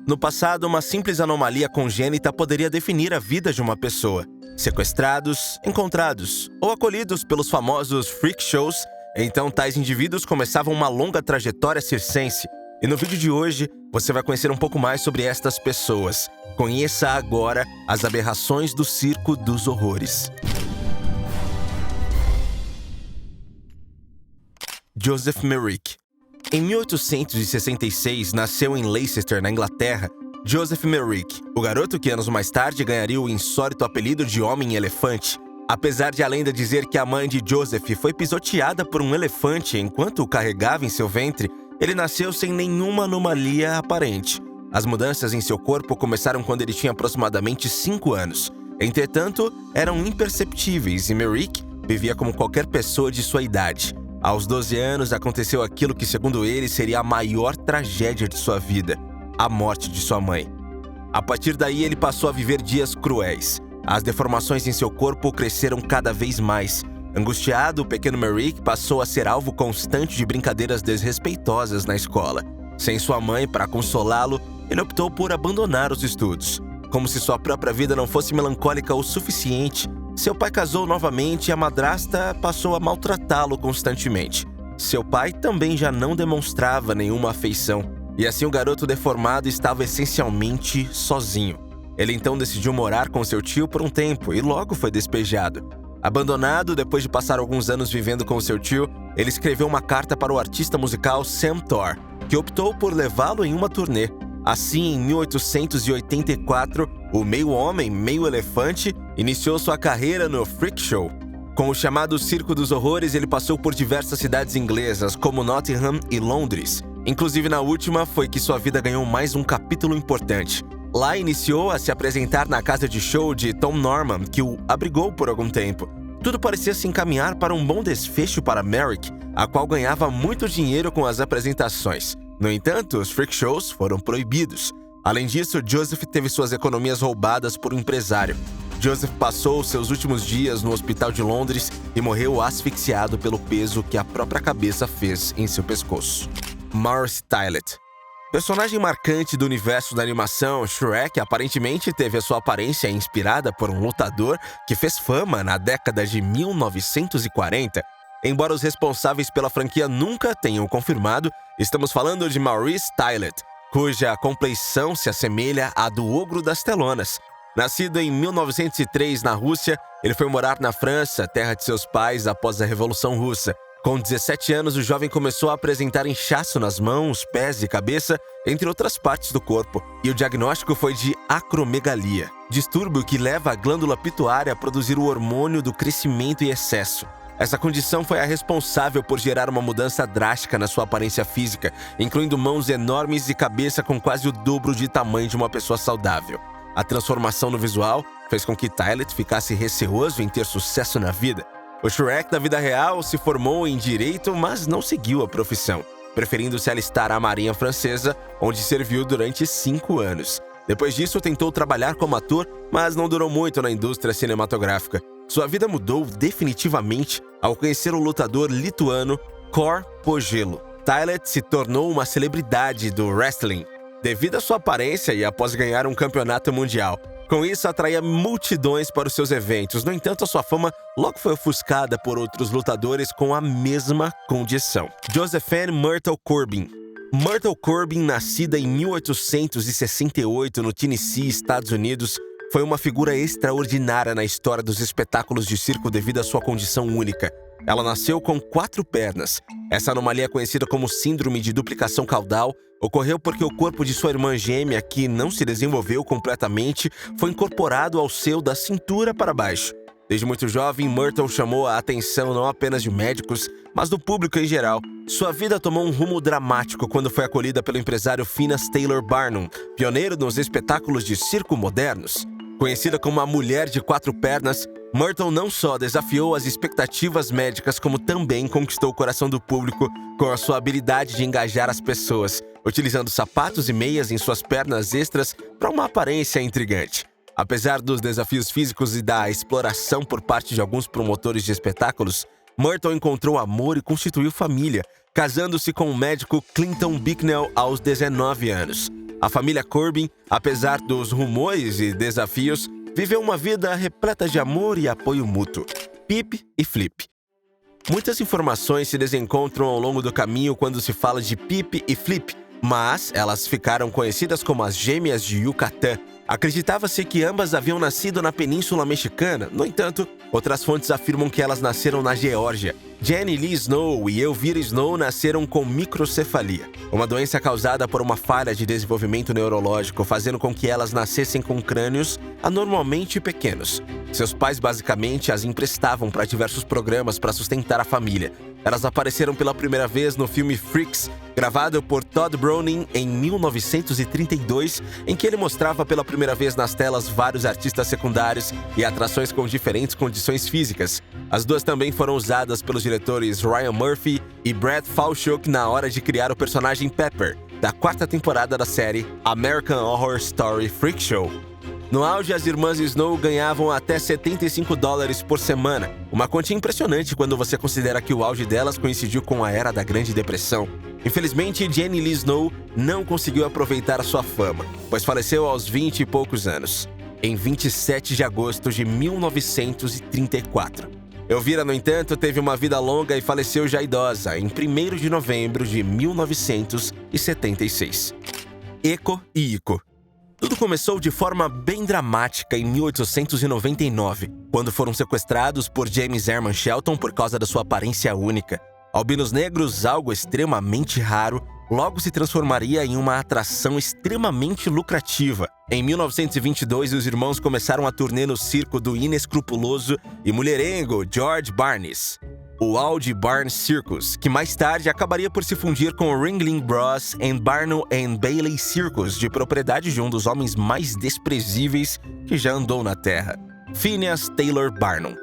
No passado, uma simples anomalia congênita poderia definir a vida de uma pessoa. Sequestrados, encontrados ou acolhidos pelos famosos freak shows, então tais indivíduos começavam uma longa trajetória circense. E no vídeo de hoje, você vai conhecer um pouco mais sobre estas pessoas. Conheça agora as aberrações do Circo dos Horrores. Joseph Merrick. Em 1866, nasceu em Leicester, na Inglaterra, Joseph Merrick, o garoto que anos mais tarde ganharia o insólito apelido de Homem-Elefante. Apesar de a lenda dizer que a mãe de Joseph foi pisoteada por um elefante enquanto o carregava em seu ventre, ele nasceu sem nenhuma anomalia aparente. As mudanças em seu corpo começaram quando ele tinha aproximadamente 5 anos. Entretanto, eram imperceptíveis e Merrick vivia como qualquer pessoa de sua idade. Aos 12 anos, aconteceu aquilo que, segundo ele, seria a maior tragédia de sua vida: a morte de sua mãe. A partir daí, ele passou a viver dias cruéis. As deformações em seu corpo cresceram cada vez mais. Angustiado, o pequeno Merrick passou a ser alvo constante de brincadeiras desrespeitosas na escola. Sem sua mãe para consolá-lo, ele optou por abandonar os estudos. Como se sua própria vida não fosse melancólica o suficiente, seu pai casou novamente e a madrasta passou a maltratá-lo constantemente. Seu pai também já não demonstrava nenhuma afeição, e assim o garoto deformado estava essencialmente sozinho. Ele então decidiu morar com seu tio por um tempo e logo foi despejado. Abandonado, depois de passar alguns anos vivendo com seu tio, ele escreveu uma carta para o artista musical Sam Thor, que optou por levá-lo em uma turnê. Assim, em 1884, o meio-homem, meio-elefante iniciou sua carreira no freak show. Com o chamado Circo dos Horrores, ele passou por diversas cidades inglesas, como Nottingham e Londres. Inclusive, na última, foi que sua vida ganhou mais um capítulo importante. Lá iniciou a se apresentar na casa de show de Tom Norman, que o abrigou por algum tempo. Tudo parecia se encaminhar para um bom desfecho para Merrick, a qual ganhava muito dinheiro com as apresentações. No entanto, os freak shows foram proibidos. Além disso, Joseph teve suas economias roubadas por um empresário. Joseph passou seus últimos dias no hospital de Londres e morreu asfixiado pelo peso que a própria cabeça fez em seu pescoço. Maurice Tylett. Personagem marcante do universo da animação, Shrek aparentemente teve a sua aparência inspirada por um lutador que fez fama na década de 1940. Embora os responsáveis pela franquia nunca tenham confirmado, estamos falando de Maurice Tylett, cuja compleição se assemelha à do Ogro das Telonas. Nascido em 1903 na Rússia, ele foi morar na França, terra de seus pais, após a Revolução Russa. Com 17 anos, o jovem começou a apresentar inchaço nas mãos, pés e cabeça, entre outras partes do corpo, e o diagnóstico foi de acromegalia, distúrbio que leva a glândula pituária a produzir o hormônio do crescimento e excesso. Essa condição foi a responsável por gerar uma mudança drástica na sua aparência física, incluindo mãos enormes e cabeça com quase o dobro de tamanho de uma pessoa saudável. A transformação no visual fez com que Tylett ficasse receoso em ter sucesso na vida. O Shrek da vida real se formou em direito, mas não seguiu a profissão, preferindo se alistar à Marinha Francesa, onde serviu durante 5 anos. Depois disso, tentou trabalhar como ator, mas não durou muito na indústria cinematográfica. Sua vida mudou definitivamente ao conhecer o lutador lituano Kor Pogelo. Tylett se tornou uma celebridade do wrestling, devido à sua aparência e após ganhar um campeonato mundial. Com isso, atraía multidões para os seus eventos. No entanto, a sua fama logo foi ofuscada por outros lutadores com a mesma condição. Josephine Myrtle Corbin. Myrtle Corbin, nascida em 1868 no Tennessee, Estados Unidos, foi uma figura extraordinária na história dos espetáculos de circo devido à sua condição única. Ela nasceu com 4 pernas. Essa anomalia, conhecida como síndrome de duplicação caudal, ocorreu porque o corpo de sua irmã gêmea, que não se desenvolveu completamente, foi incorporado ao seu da cintura para baixo. Desde muito jovem, Myrtle chamou a atenção não apenas de médicos, mas do público em geral. Sua vida tomou um rumo dramático quando foi acolhida pelo empresário Phineas Taylor Barnum, pioneiro nos espetáculos de circo modernos. Conhecida como a Mulher de 4 Pernas, Myrtle não só desafiou as expectativas médicas, como também conquistou o coração do público com a sua habilidade de engajar as pessoas, utilizando sapatos e meias em suas pernas extras para uma aparência intrigante. Apesar dos desafios físicos e da exploração por parte de alguns promotores de espetáculos, Myrtle encontrou amor e constituiu família, casando-se com o médico Clinton Bicknell aos 19 anos. A família Corbin, apesar dos rumores e desafios, viveu uma vida repleta de amor e apoio mútuo. Pip e Flip. Muitas informações se desencontram ao longo do caminho quando se fala de Pip e Flip, mas elas ficaram conhecidas como as Gêmeas de Yucatán. Acreditava-se que ambas haviam nascido na Península Mexicana. No entanto, outras fontes afirmam que elas nasceram na Geórgia. Jenny Lee Snow e Elvira Snow nasceram com microcefalia, uma doença causada por uma falha de desenvolvimento neurológico, fazendo com que elas nascessem com crânios anormalmente pequenos. Seus pais basicamente as emprestavam para diversos programas para sustentar a família. Elas apareceram pela primeira vez no filme Freaks, gravado por Todd Browning em 1932, em que ele mostrava pela primeira vez nas telas vários artistas secundários e atrações com diferentes condições físicas. As duas também foram usadas pelos diretores Ryan Murphy e Brad Falchuk na hora de criar o personagem Pepper, da 4ª temporada da série American Horror Story Freak Show. No auge, as irmãs Snow ganhavam até $75 por semana, uma quantia impressionante quando você considera que o auge delas coincidiu com a era da Grande Depressão. Infelizmente, Jenny Lee Snow não conseguiu aproveitar a sua fama, pois faleceu aos 20 e poucos anos, em 27 de agosto de 1934. Elvira, no entanto, teve uma vida longa e faleceu já idosa, em 1º de novembro de 1976. Eco e Ico. Tudo começou de forma bem dramática em 1899, quando foram sequestrados por James Herman Shelton por causa da sua aparência única. Albinos negros, algo extremamente raro, logo se transformaria em uma atração extremamente lucrativa. Em 1922, os irmãos começaram a turnê no circo do inescrupuloso e mulherengo George Barnes, o Audi Barnes Circus, que mais tarde acabaria por se fundir com o Ringling Bros. Barnum and Bailey Circus, de propriedade de um dos homens mais desprezíveis que já andou na Terra, Phineas Taylor Barnum.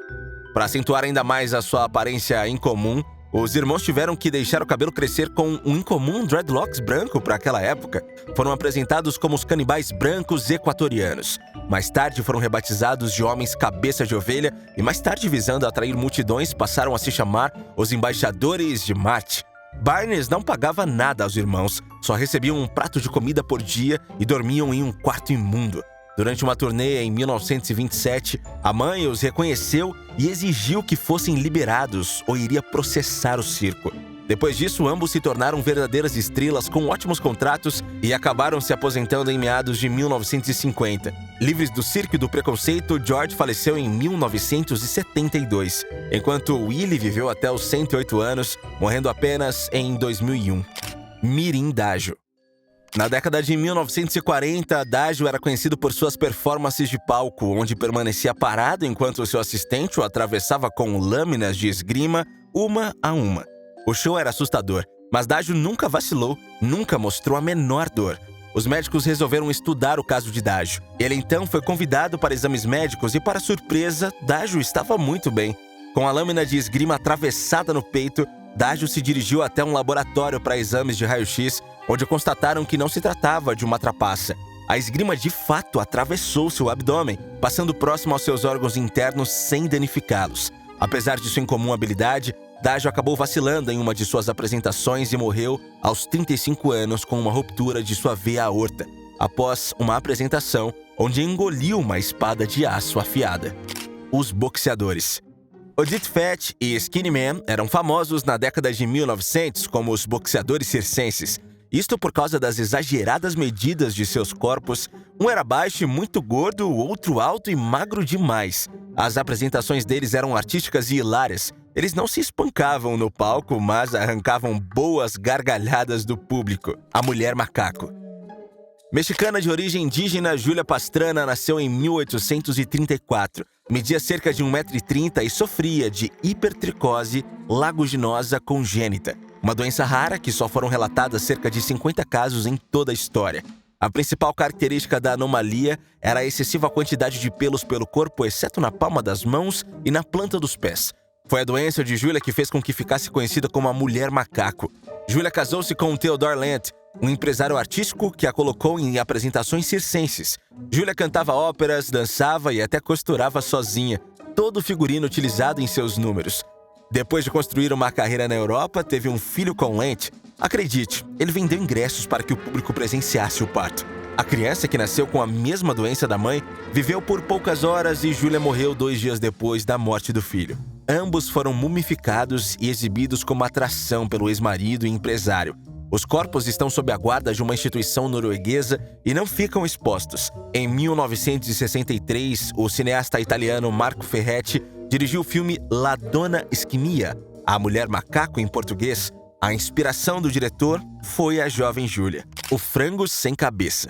Para acentuar ainda mais a sua aparência incomum, os irmãos tiveram que deixar o cabelo crescer com um incomum dreadlocks branco para aquela época. Foram apresentados como os canibais brancos equatorianos. Mais tarde foram rebatizados de homens cabeça de ovelha e mais tarde, visando atrair multidões, passaram a se chamar os embaixadores de Marte. Barnes não pagava nada aos irmãos, só recebiam um prato de comida por dia e dormiam em um quarto imundo. Durante uma turnê em 1927, a mãe os reconheceu e exigiu que fossem liberados ou iria processar o circo. Depois disso, ambos se tornaram verdadeiras estrelas com ótimos contratos e acabaram se aposentando em meados de 1950. Livres do circo e do preconceito, George faleceu em 1972, enquanto Willie viveu até os 108 anos, morrendo apenas em 2001. Mirim Dágio. Na década de 1940, Dágio era conhecido por suas performances de palco, onde permanecia parado enquanto seu assistente o atravessava com lâminas de esgrima, uma a uma. O show era assustador, mas Dágio nunca vacilou, nunca mostrou a menor dor. Os médicos resolveram estudar o caso de Dágio. Ele então foi convidado para exames médicos e, para surpresa, Dágio estava muito bem. Com a lâmina de esgrima atravessada no peito, Dágio se dirigiu até um laboratório para exames de raio-x, onde constataram que não se tratava de uma trapaça. A esgrima de fato atravessou seu abdômen, passando próximo aos seus órgãos internos sem danificá-los. Apesar de sua incomum habilidade, Dágio acabou vacilando em uma de suas apresentações e morreu aos 35 anos com uma ruptura de sua veia aorta, após uma apresentação onde engoliu uma espada de aço afiada. Os boxeadores. Odette Fett e Skinny Man eram famosos na década de 1900 como os boxeadores circenses. Isto por causa das exageradas medidas de seus corpos. Um era baixo e muito gordo, o outro alto e magro demais. As apresentações deles eram artísticas e hilárias. Eles não se espancavam no palco, mas arrancavam boas gargalhadas do público. A Mulher Macaco. Mexicana de origem indígena, Júlia Pastrana nasceu em 1834. Media cerca de 1,30 m e sofria de hipertricose laguginosa congênita, uma doença rara que só foram relatadas cerca de 50 casos em toda a história. A principal característica da anomalia era a excessiva quantidade de pelos pelo corpo, exceto na palma das mãos e na planta dos pés. Foi a doença de Júlia que fez com que ficasse conhecida como a Mulher Macaco. Júlia casou-se com Theodore Land, um empresário artístico que a colocou em apresentações circenses. Júlia cantava óperas, dançava e até costurava sozinha, todo o figurino utilizado em seus números. Depois de construir uma carreira na Europa, teve um filho com Lent. Acredite, ele vendeu ingressos para que o público presenciasse o parto. A criança, que nasceu com a mesma doença da mãe, viveu por poucas horas e Julia morreu 2 dias depois da morte do filho. Ambos foram mumificados e exibidos como atração pelo ex-marido e empresário. Os corpos estão sob a guarda de uma instituição norueguesa e não ficam expostos. Em 1963, o cineasta italiano Marco Ferretti dirigiu o filme La Donna Schimmia, A Mulher Macaco em português. A inspiração do diretor foi a jovem Julia, o frango sem cabeça.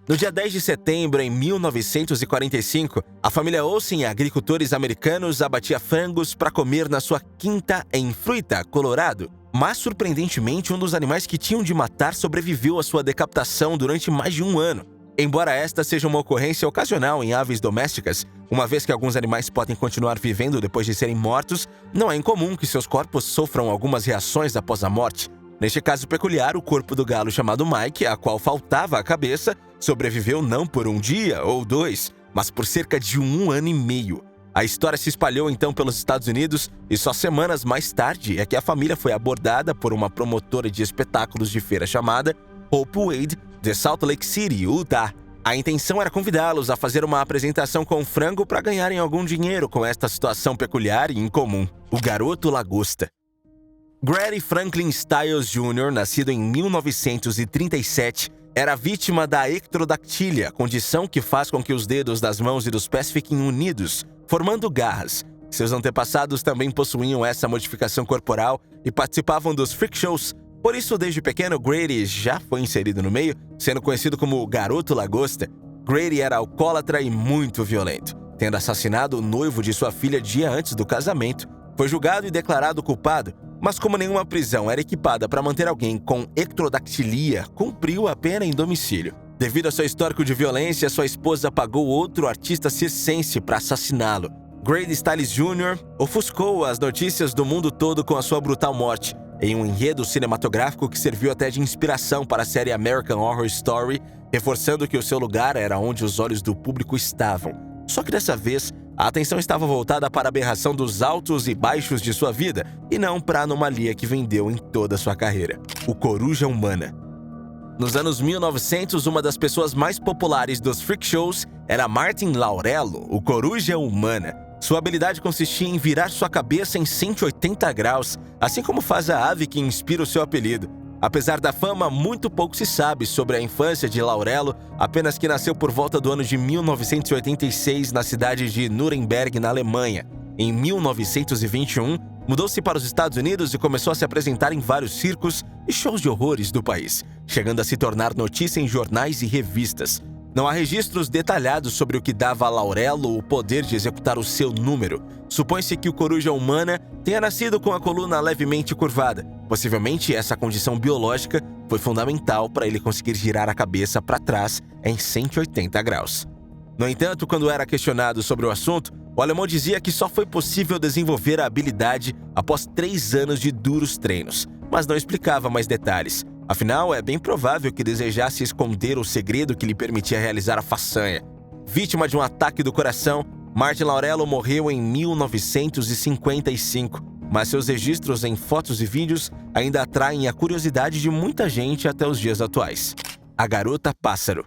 No dia 10 de setembro de 1945, a família Olsen, agricultores americanos, abatia frangos para comer na sua quinta em Fruita, Colorado. Mas, surpreendentemente, um dos animais que tinham de matar sobreviveu à sua decapitação durante mais de 1 ano. Embora esta seja uma ocorrência ocasional em aves domésticas, uma vez que alguns animais podem continuar vivendo depois de serem mortos, não é incomum que seus corpos sofram algumas reações após a morte. Neste caso peculiar, o corpo do galo chamado Mike, a qual faltava a cabeça, sobreviveu não por 1 dia ou 2, mas por cerca de 1 ano e meio. A história se espalhou então pelos Estados Unidos e só semanas mais tarde é que a família foi abordada por uma promotora de espetáculos de feira chamada Hope Wade, de Salt Lake City, Utah. A intenção era convidá-los a fazer uma apresentação com frango para ganharem algum dinheiro com esta situação peculiar e incomum. O garoto lagosta. Grady Franklin Stiles Jr., nascido em 1937, era vítima da ectrodactília, condição que faz com que os dedos das mãos e dos pés fiquem unidos, formando garras. Seus antepassados também possuíam essa modificação corporal e participavam dos freak shows. Por isso, desde pequeno, Grady já foi inserido no meio, sendo conhecido como o garoto lagosta. Grady era alcoólatra e muito violento, tendo assassinado o noivo de sua filha dia antes do casamento. Foi julgado e declarado culpado, mas como nenhuma prisão era equipada para manter alguém com ectrodactilia, cumpriu a pena em domicílio. Devido ao seu histórico de violência, sua esposa pagou outro artista circense para assassiná-lo. Grady Stiles Jr. ofuscou as notícias do mundo todo com a sua brutal morte, em um enredo cinematográfico que serviu até de inspiração para a série American Horror Story, reforçando que o seu lugar era onde os olhos do público estavam. Só que dessa vez, a atenção estava voltada para a aberração dos altos e baixos de sua vida, e não para a anomalia que vendeu em toda sua carreira: o coruja humana. Nos anos 1900, uma das pessoas mais populares dos freak shows era Martin Laurello, o coruja humana. Sua habilidade consistia em virar sua cabeça em 180 graus, assim como faz a ave que inspira o seu apelido. Apesar da fama, muito pouco se sabe sobre a infância de Laurello, apenas que nasceu por volta do ano de 1986 na cidade de Nuremberg, na Alemanha. Em 1921, mudou-se para os Estados Unidos e começou a se apresentar em vários circos e shows de horrores do país, chegando a se tornar notícia em jornais e revistas. Não há registros detalhados sobre o que dava a Laurello o poder de executar o seu número. Supõe-se que o coruja humana tenha nascido com a coluna levemente curvada. Possivelmente, essa condição biológica foi fundamental para ele conseguir girar a cabeça para trás em 180 graus. No entanto, quando era questionado sobre o assunto, o alemão dizia que só foi possível desenvolver a habilidade após 3 anos de duros treinos, mas não explicava mais detalhes. Afinal, é bem provável que desejasse esconder o segredo que lhe permitia realizar a façanha. Vítima de um ataque do coração, Martin Laurello morreu em 1955, mas seus registros em fotos e vídeos ainda atraem a curiosidade de muita gente até os dias atuais. A garota pássaro.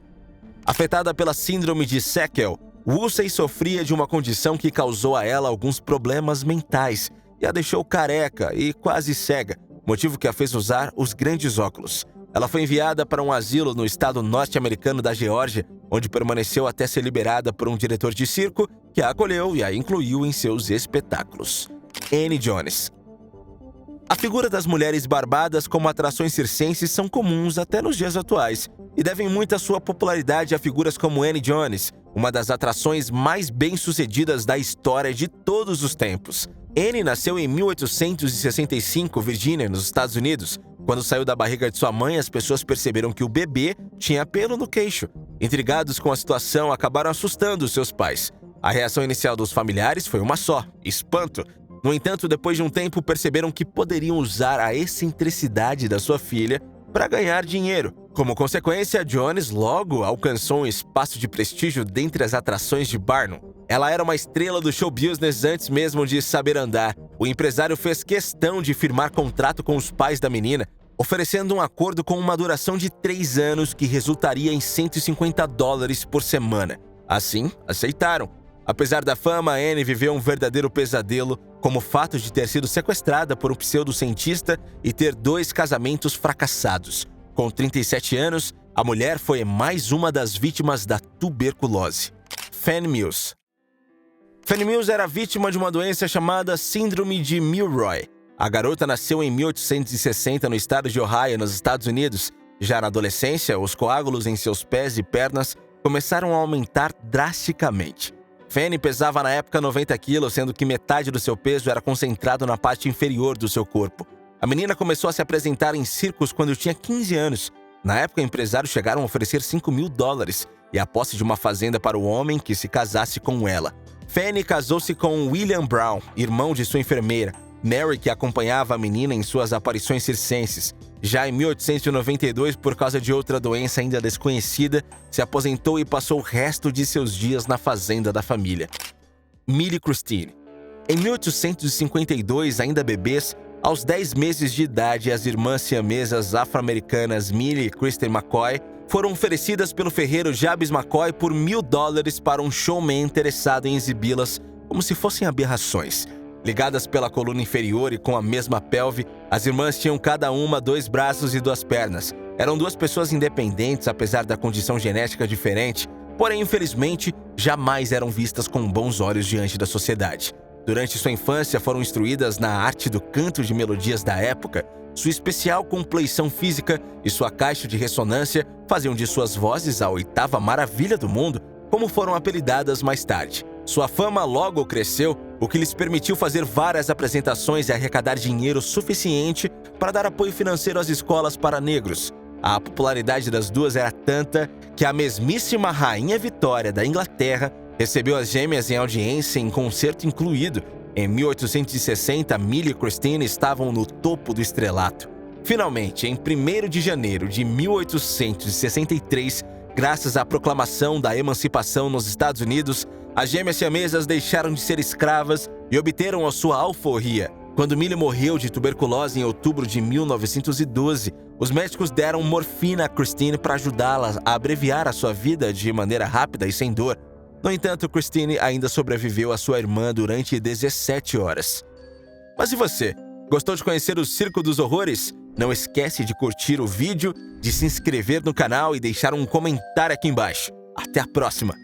Afetada pela síndrome de Sackel, Woolsey sofria de uma condição que causou a ela alguns problemas mentais e a deixou careca e quase cega, motivo que a fez usar os grandes óculos. Ela foi enviada para um asilo no estado norte-americano da Geórgia, onde permaneceu até ser liberada por um diretor de circo que a acolheu e a incluiu em seus espetáculos. Annie Jones. A figura das mulheres barbadas como atrações circenses são comuns até nos dias atuais e devem muita sua popularidade a figuras como Annie Jones, uma das atrações mais bem-sucedidas da história de todos os tempos. Annie nasceu em 1865, Virgínia, nos Estados Unidos. Quando saiu da barriga de sua mãe, as pessoas perceberam que o bebê tinha pelo no queixo. Intrigados com a situação, acabaram assustando seus pais. A reação inicial dos familiares foi uma só: espanto. No entanto, depois de um tempo, perceberam que poderiam usar a excentricidade da sua filha para ganhar dinheiro. Como consequência, Jones logo alcançou um espaço de prestígio dentre as atrações de Barnum. Ela era uma estrela do show business antes mesmo de saber andar. O empresário fez questão de firmar contrato com os pais da menina, oferecendo um acordo com uma duração de 3 anos que resultaria em $150 por semana. Assim, aceitaram. Apesar da fama, Anne viveu um verdadeiro pesadelo, como o fato de ter sido sequestrada por um pseudocientista e ter 2 casamentos fracassados. Com 37 anos, a mulher foi mais uma das vítimas da tuberculose. Fanny Mills. Fanny Mills era vítima de uma doença chamada Síndrome de Milroy. A garota nasceu em 1860 no estado de Ohio, nos Estados Unidos. Já na adolescência, os coágulos em seus pés e pernas começaram a aumentar drasticamente. Fanny pesava na época 90 quilos, sendo que metade do seu peso era concentrado na parte inferior do seu corpo. A menina começou a se apresentar em circos quando tinha 15 anos. Na época, empresários chegaram a oferecer $5.000 e a posse de uma fazenda para o homem que se casasse com ela. Fanny casou-se com William Brown, irmão de sua enfermeira, Mary, que acompanhava a menina em suas aparições circenses. Já em 1892, por causa de outra doença ainda desconhecida, se aposentou e passou o resto de seus dias na fazenda da família. Millie Christine. Em 1852, ainda bebês, aos 10 meses de idade, as irmãs siamesas afro-americanas Millie e Kristen McCoy foram oferecidas pelo ferreiro Jabez McCoy por $1.000 para um showman interessado em exibi-las como se fossem aberrações. Ligadas pela coluna inferior e com a mesma pelve, as irmãs tinham cada uma 2 braços e 2 pernas. Eram 2 pessoas independentes, apesar da condição genética diferente, porém, infelizmente, jamais eram vistas com bons olhos diante da sociedade. Durante sua infância, foram instruídas na arte do canto de melodias da época. Sua especial compleição física e sua caixa de ressonância faziam de suas vozes a 8ª maravilha do mundo, como foram apelidadas mais tarde. Sua fama logo cresceu, o que lhes permitiu fazer várias apresentações e arrecadar dinheiro suficiente para dar apoio financeiro às escolas para negros. A popularidade das duas era tanta que a mesmíssima Rainha Vitória da Inglaterra recebeu as gêmeas em audiência em concerto incluído. Em 1860, Millie e Christine estavam no topo do estrelato. Finalmente, em 1º de janeiro de 1863, graças à proclamação da emancipação nos Estados Unidos, as gêmeas siamesas deixaram de ser escravas e obteram a sua alforria. Quando Millie morreu de tuberculose em outubro de 1912, os médicos deram morfina a Christine para ajudá-la a abreviar a sua vida de maneira rápida e sem dor. No entanto, Christine ainda sobreviveu à sua irmã durante 17 horas. Mas e você? Gostou de conhecer o Circo dos Horrores? Não esquece de curtir o vídeo, de se inscrever no canal e deixar um comentário aqui embaixo. Até a próxima!